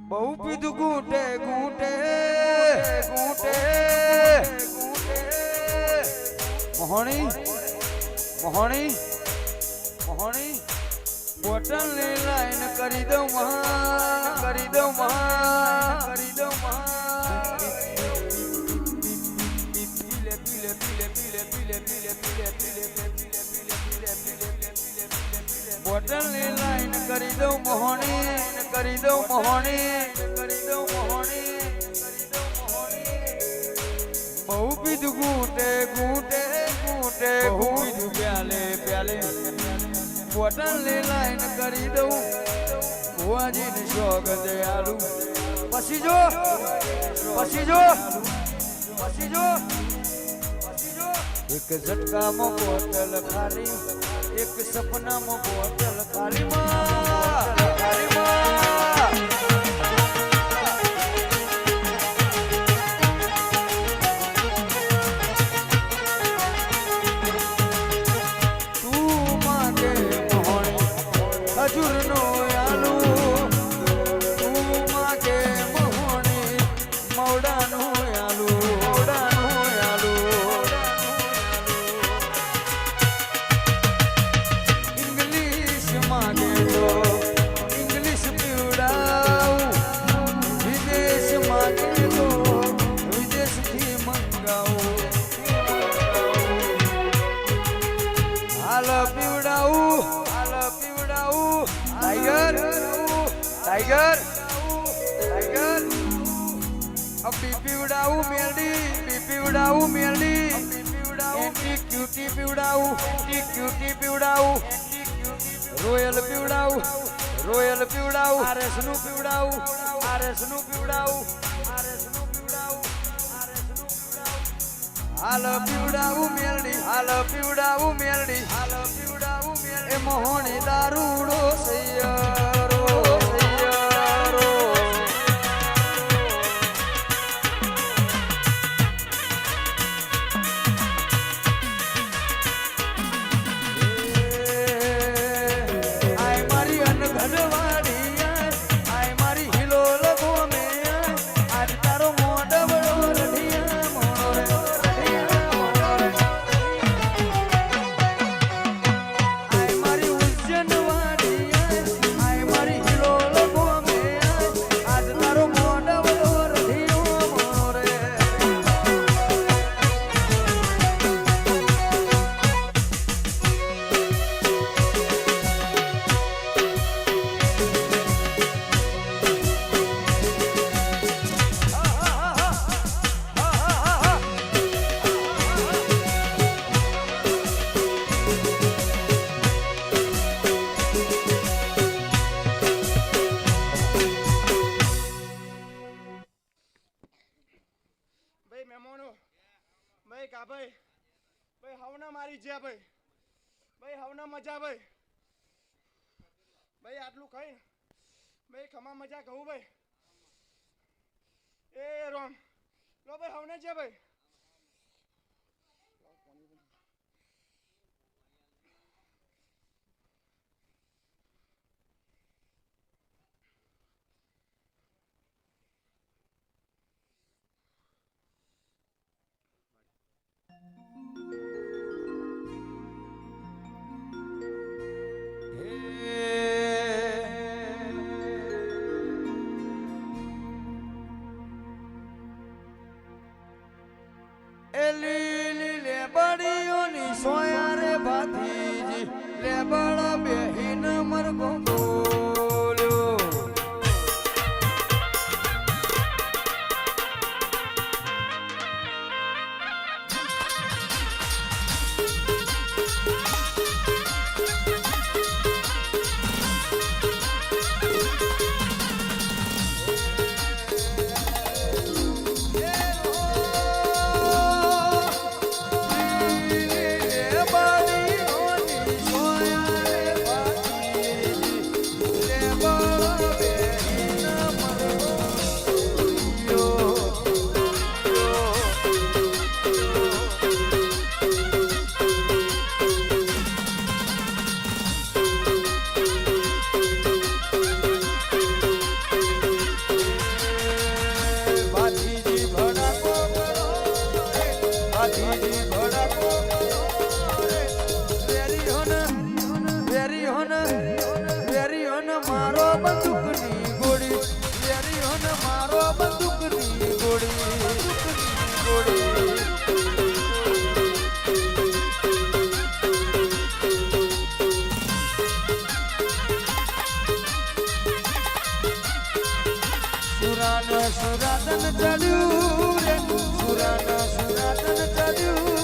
બહુ પીધું ઘૂંટે ઘૂંટે ઘૂંટે મોહણી મોહણી મોહણી બોટલ ની લાઈન કરી દઉં મહા કરી દઉં મહા કરી દઉં મહા પીલે પીલે પીલે પીલે પીલે પીલે પીલે પીલે બોટલ ની લાઈન કરી દઉં મોહણી કરી દઉં મોહણી કરી દઉં મોહણી કરી દઉં મોહણી બહુ પીધું ઘૂંટે ઘૂંટે ઘૂંટે બહુ પીધું પ્યાલે પ્યાલે બોટલ ની લાઈન કરી દઉં ભુવાજી ને શોખ દયાલુ પછી જો પછી જો પછી જો એક ઝટકામાં બોટલ ખાલી એક સપનામાં બોટલ ખાલી ખાલી તું માટે મોહણી ખજૂર નો આલુ તું માટે મોહણી મવડા નો આલુ મવડા નો આલુ ઇંગ્લિશ માગે તો ઇંગ્લિશ પીવડાવું વિદેશ માગે તો વિદેશથી મંગાવું હાલ પીવડાવું ટાઈગર ટાઈગર ટાઈગર અબી પીવડાવું મેલડી બી પીવડાવું મેલડી એન્ટી ક્યુટી પીવડાવું એન્ટી ક્યુટી પીવડાવું રોયલ પીવડાવું રોયલ પીવડાવું આરએસ નું પીવડાવું આરએસ નું પીવડાવું આરએસ નું પીવડાવું આરએસ નું પીવડાવું હાલ પીવડાવું મેલડી હાલ પીવડાવું મેલડી હાલ પીવડાવું મેલડી એ મોહણી દારૂડો સૈયારો સૈયારો આય મારી અનઘડવાડી આય મારી હિલોલ ગોમે આજ તારો મોઢવડો રઢિયા મોણો રે રઢિયા મોણો રે આય મારી ઉજ્જૈનવાડી આય મારી હિલોલ ગોમે આજ તારો મોઢવડો રઢિયો મોણો રે ભાઈ મહેમાનો ભાઈ કા ભાઈ ભાઈ હવના મારી જ્યા ભાઈ ભાઈ હવના મજા ભાઈ ભાઈ આટલું ખાઈ ભાઈ ખમા મજા કહું ભાઈ એ રોમ લો ભાઈ હવના જ્યા ભાઈ એલી લેબડીઓની સોયા રે ભાતીજી લેબડા બેહીન મરગો બોલ્યો લેબડીઓની સોયા મારો બંદૂકની ગોળી વેરીઓને મારો બંદૂકની ગોળી સુરાતન ચડ્યું રે સુરાતન ચડ્યું